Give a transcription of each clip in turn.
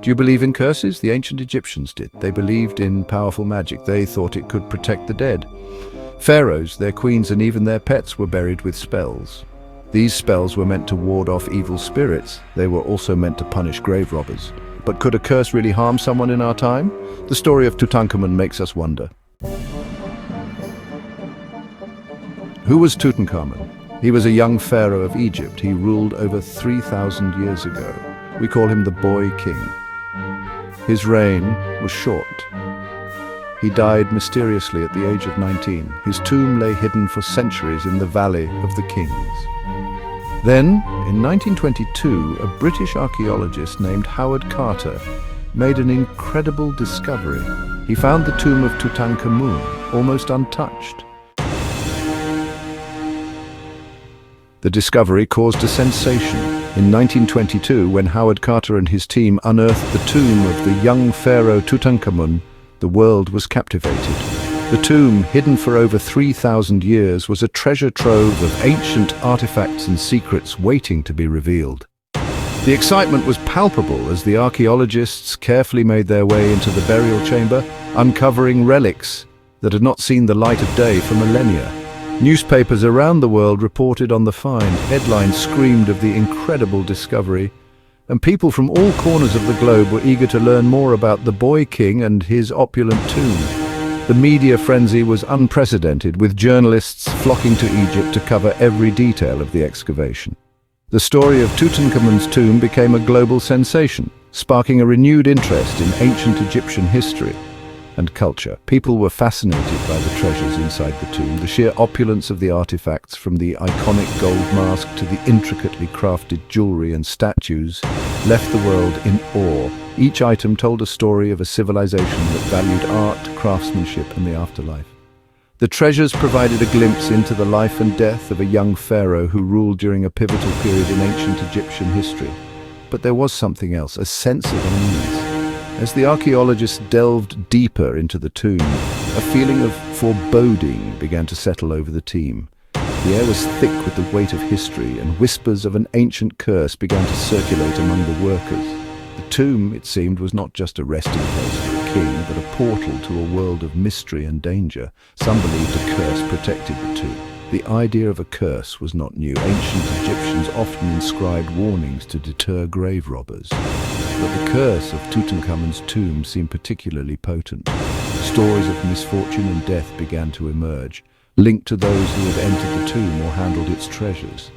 Do you believe in curses? The ancient Egyptians did. They believed in powerful magic. They thought it could protect the dead. Pharaohs, their queens, and even their pets were buried with spells. These spells were meant to ward off evil spirits. They were also meant to punish grave robbers. But could a curse really harm someone in our time? The story of Tutankhamun makes us wonder. Who was Tutankhamun? He was a young pharaoh of Egypt. He ruled over 3,000 years ago. We call him the Boy King. His reign was short. He died mysteriously at the age of 19. His tomb lay hidden for centuries in the Valley of the Kings. Then, in 1922, a British archaeologist named Howard Carter made an incredible discovery. He found the tomb of Tutankhamun almost untouched. The discovery caused a sensation. In 1922, when Howard Carter and his team unearthed the tomb of the young pharaoh Tutankhamun, the world was captivated. The tomb, hidden for over 3,000 years, was a treasure trove of ancient artifacts and secrets waiting to be revealed. The excitement was palpable as the archaeologists carefully made their way into the burial chamber, uncovering relics that had not seen the light of day for millennia. Newspapers around the world reported on the find. Headlines screamed of the incredible discovery, and people from all corners of the globe were eager to learn more about the Boy King and his opulent tomb. The media frenzy was unprecedented, with journalists flocking to Egypt to cover every detail of the excavation. The story of Tutankhamun's tomb became a global sensation, sparking a renewed interest in ancient Egyptian history and culture. People were fascinated by the treasures inside the tomb. The sheer opulence of the artifacts, from the iconic gold mask to the intricately crafted jewelry and statues, left the world in awe. Each item told a story of a civilization that valued art, craftsmanship, and the afterlife. The treasures provided a glimpse into the life and death of a young pharaoh who ruled during a pivotal period in ancient Egyptian history. But there was something else, a sense of unease. As the archaeologists delved deeper into the tomb, a feeling of foreboding began to settle over the team. The air was thick with the weight of history, and whispers of an ancient curse began to circulate among the workers. The tomb, it seemed, was not just a resting place for a king, but a portal to a world of mystery and danger. Some believed a curse protected the tomb. The idea of a curse was not new. Ancient Egyptians often inscribed warnings to deter grave robbers. But the curse of Tutankhamun's tomb seemed particularly potent. Stories of misfortune and death began to emerge, linked to those who had entered the tomb or handled its treasures.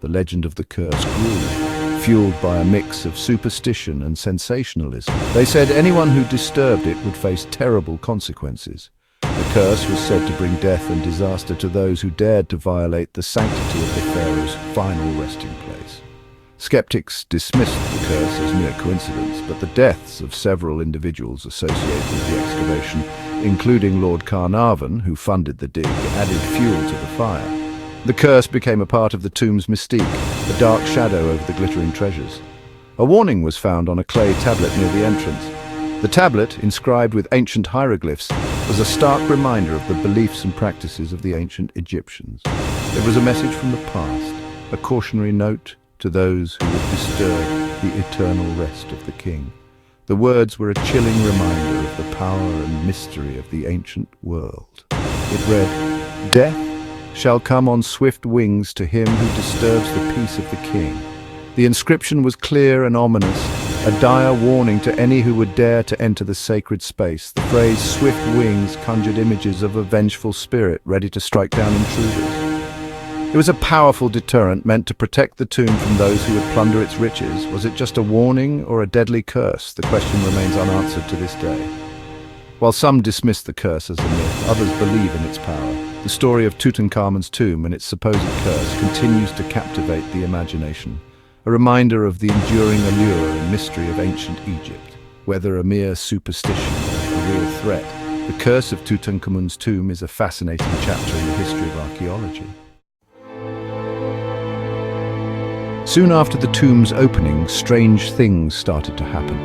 The legend of the curse grew, fueled by a mix of superstition and sensationalism. They said anyone who disturbed it would face terrible consequences. The curse was said to bring death and disaster to those who dared to violate the sanctity of the pharaoh's final resting place. Skeptics dismissed the curse as mere coincidence, but the deaths of several individuals associated with the excavation, including Lord Carnarvon, who funded the dig, added fuel to the fire. The curse became a part of the tomb's mystique, a dark shadow over the glittering treasures. A warning was found on a clay tablet near the entrance. The tablet, inscribed with ancient hieroglyphs, was a stark reminder of the beliefs and practices of the ancient Egyptians. It was a message from the past, a cautionary note to those who would disturb the eternal rest of the king. The words were a chilling reminder of the power and mystery of the ancient world. It read, "Death shall come on swift wings to him who disturbs the peace of the king." The inscription was clear and ominous, a dire warning to any who would dare to enter the sacred space. The phrase "swift wings" conjured images of a vengeful spirit ready to strike down intruders. It was a powerful deterrent meant to protect the tomb from those who would plunder its riches. Was it just a warning or a deadly curse? The question remains unanswered to this day. While some dismiss the curse as a myth, others believe in its power. The story of Tutankhamun's tomb and its supposed curse continues to captivate the imagination, a reminder of the enduring allure and mystery of ancient Egypt. Whether a mere superstition or a real threat, the curse of Tutankhamun's tomb is a fascinating chapter in the history of archaeology. Soon after the tomb's opening, strange things started to happen.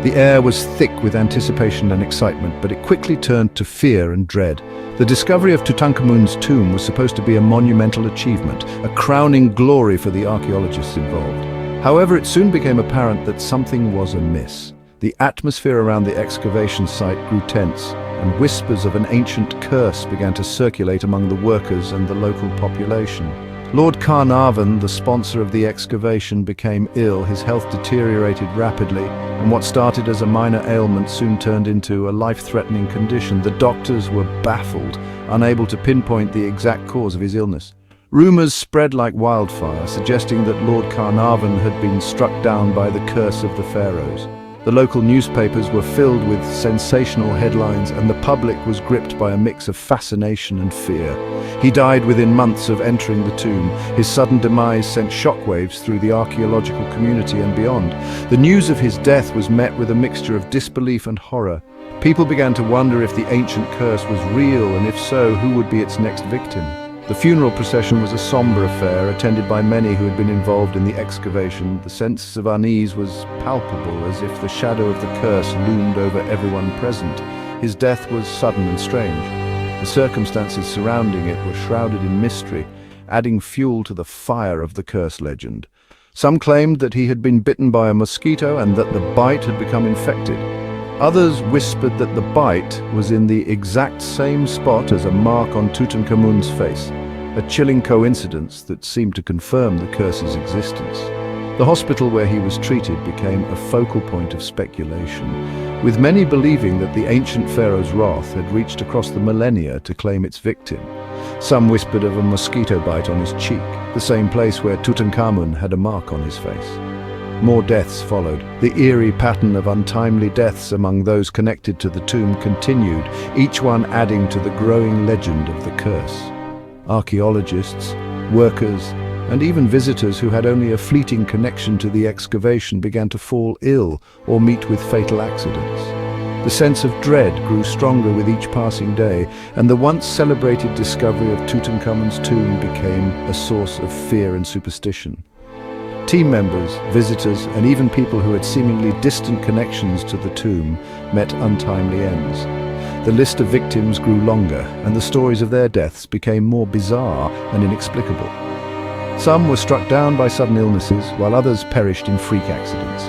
The air was thick with anticipation and excitement, but it quickly turned to fear and dread. The discovery of Tutankhamun's tomb was supposed to be a monumental achievement, a crowning glory for the archaeologists involved. However, it soon became apparent that something was amiss. The atmosphere around the excavation site grew tense, and whispers of an ancient curse began to circulate among the workers and the local population. Lord Carnarvon, the sponsor of the excavation, became ill. His health deteriorated rapidly, and what started as a minor ailment soon turned into a life-threatening condition. The doctors were baffled, unable to pinpoint the exact cause of his illness. Rumors spread like wildfire, suggesting that Lord Carnarvon had been struck down by the curse of the pharaohs. The local newspapers were filled with sensational headlines, and the public was gripped by a mix of fascination and fear. He died within months of entering the tomb. His sudden demise sent shockwaves through the archaeological community and beyond. The news of his death was met with a mixture of disbelief and horror. People began to wonder if the ancient curse was real, and if so, who would be its next victim. The funeral procession was a somber affair, attended by many who had been involved in the excavation. The sense of unease was palpable, as if the shadow of the curse loomed over everyone present. His death was sudden and strange. The circumstances surrounding it were shrouded in mystery, adding fuel to the fire of the curse legend. Some claimed that he had been bitten by a mosquito and that the bite had become infected. Others whispered that the bite was in the exact same spot as a mark on Tutankhamun's face, a chilling coincidence that seemed to confirm the curse's existence. The hospital where he was treated became a focal point of speculation, with many believing that the ancient pharaoh's wrath had reached across the millennia to claim its victim. Some whispered of a mosquito bite on his cheek, the same place where Tutankhamun had a mark on his face. More deaths followed. The eerie pattern of untimely deaths among those connected to the tomb continued, each one adding to the growing legend of the curse. Archaeologists, workers, and even visitors who had only a fleeting connection to the excavation began to fall ill or meet with fatal accidents. The sense of dread grew stronger with each passing day, and the once celebrated discovery of Tutankhamun's tomb became a source of fear and superstition. Team members, visitors, and even people who had seemingly distant connections to the tomb met untimely ends. The list of victims grew longer, and the stories of their deaths became more bizarre and inexplicable. Some were struck down by sudden illnesses, while others perished in freak accidents.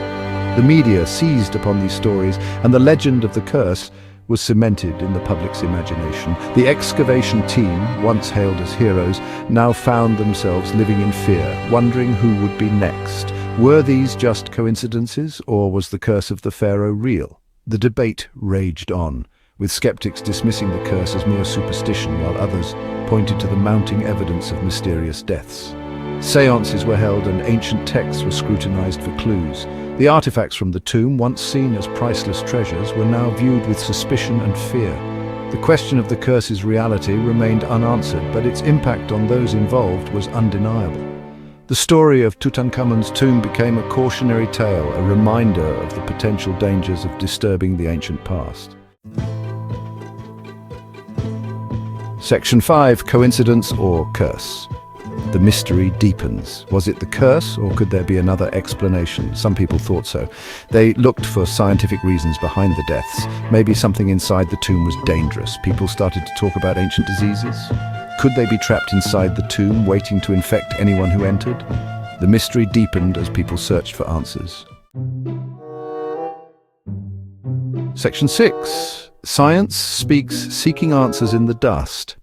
The media seized upon these stories, and the legend of the curse was cemented in the public's imagination. The excavation team, once hailed as heroes, now found themselves living in fear, wondering who would be next. Were these just coincidences, or was the curse of the pharaoh real? The debate raged on, with skeptics dismissing the curse as mere superstition, while others pointed to the mounting evidence of mysterious deaths. Seances were held and ancient texts were scrutinized for clues. The artifacts from the tomb, once seen as priceless treasures, were now viewed with suspicion and fear. The question of the curse's reality remained unanswered, but its impact on those involved was undeniable. The story of Tutankhamun's tomb became a cautionary tale, a reminder of the potential dangers of disturbing the ancient past. Section 5. Coincidence or curse. The mystery deepens. Was it the curse, or could there be another explanation? Some people thought so. They looked for scientific reasons behind the deaths. Maybe something inside the tomb was dangerous. People started to talk about ancient diseases. Could they be trapped inside the tomb, waiting to infect anyone who entered? The mystery deepened as people searched for answers. Section 6. Science speaks, seeking answers in the dust.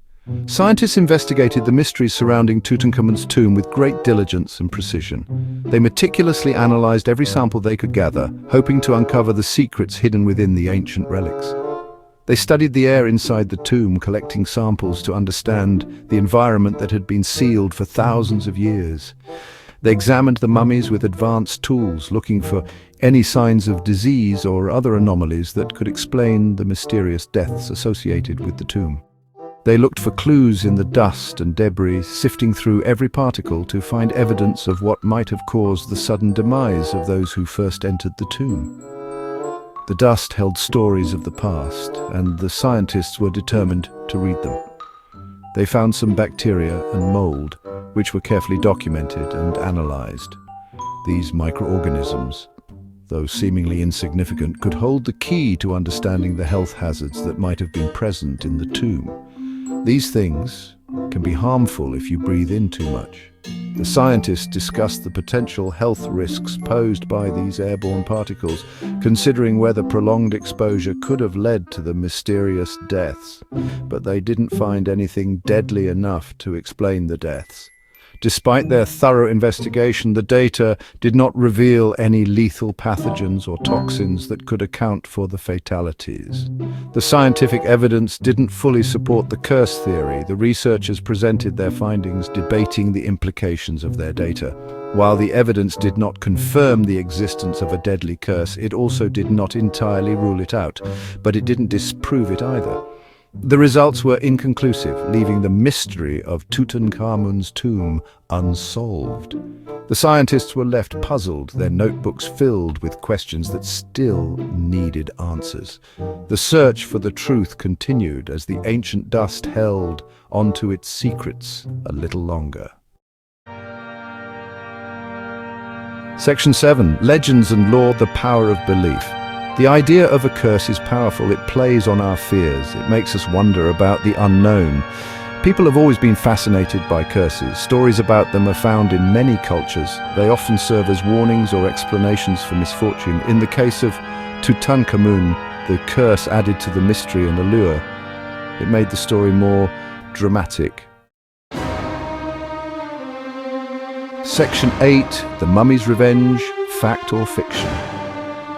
Scientists investigated the mysteries surrounding Tutankhamun's tomb with great diligence and precision. They meticulously analyzed every sample they could gather, hoping to uncover the secrets hidden within the ancient relics. They studied the air inside the tomb, collecting samples to understand the environment that had been sealed for thousands of years. They examined the mummies with advanced tools, looking for any signs of disease or other anomalies that could explain the mysterious deaths associated with the tomb. They looked for clues in the dust and debris, sifting through every particle to find evidence of what might have caused the sudden demise of those who first entered the tomb. The dust held stories of the past, and the scientists were determined to read them. They found some bacteria and mold, which were carefully documented and analyzed. These microorganisms, though seemingly insignificant, could hold the key to understanding the health hazards that might have been present in the tomb. These things, can be harmful if you breathe in too much. The scientists discussed the potential health risks posed by these airborne particles, considering whether prolonged exposure could have led to the mysterious deaths. But they didn't find anything deadly enough to explain the deaths. Despite their thorough investigation, the data did not reveal any lethal pathogens or toxins that could account for the fatalities. The scientific evidence didn't fully support the curse theory. The researchers presented their findings debating the implications of their data. While the evidence did not confirm the existence of a deadly curse, it also did not entirely rule it out, but it didn't disprove it either. The results were inconclusive, leaving the mystery of Tutankhamun's tomb unsolved. The scientists were left puzzled, their notebooks filled with questions that still needed answers. The search for the truth continued as the ancient dust held onto its secrets a little longer. Section 7. Legends and Lore: The Power of Belief. The idea of a curse is powerful. It plays on our fears. It makes us wonder about the unknown. People have always been fascinated by curses. Stories about them are found in many cultures. They often serve as warnings or explanations for misfortune. In the case of Tutankhamun, the curse added to the mystery and allure. It made the story more dramatic. Section 8. The Mummy's Revenge: Fact or Fiction.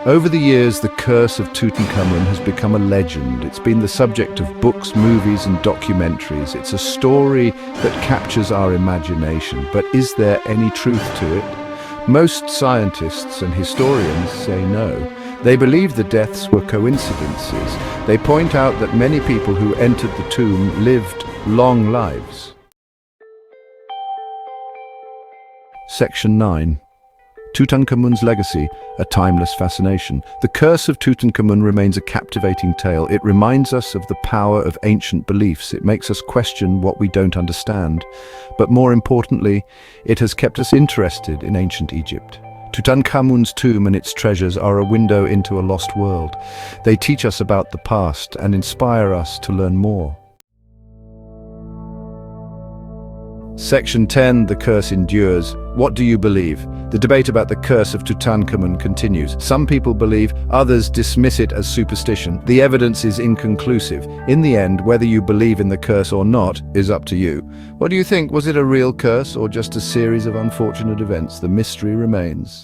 Over the years, the Curse of Tutankhamun has become a legend. It's been the subject of books, movies, and documentaries. It's a story that captures our imagination. But is there any truth to it? Most scientists and historians say no. They believe the deaths were coincidences. They point out that many people who entered the tomb lived long lives. Section 9. Tutankhamun's Legacy: A Timeless Fascination. The Curse of Tutankhamun remains a captivating tale. It reminds us of the power of ancient beliefs. It makes us question what we don't understand. But more importantly, it has kept us interested in ancient Egypt. Tutankhamun's tomb and its treasures are a window into a lost world. They teach us about the past and inspire us to learn more. Section 10. The Curse Endures. What do you believe? The debate about the Curse of Tutankhamun continues. Some people believe, others dismiss it as superstition. The evidence is inconclusive. In the end, whether you believe in the curse or not is up to you. What do you think? Was it a real curse or just a series of unfortunate events? The mystery remains.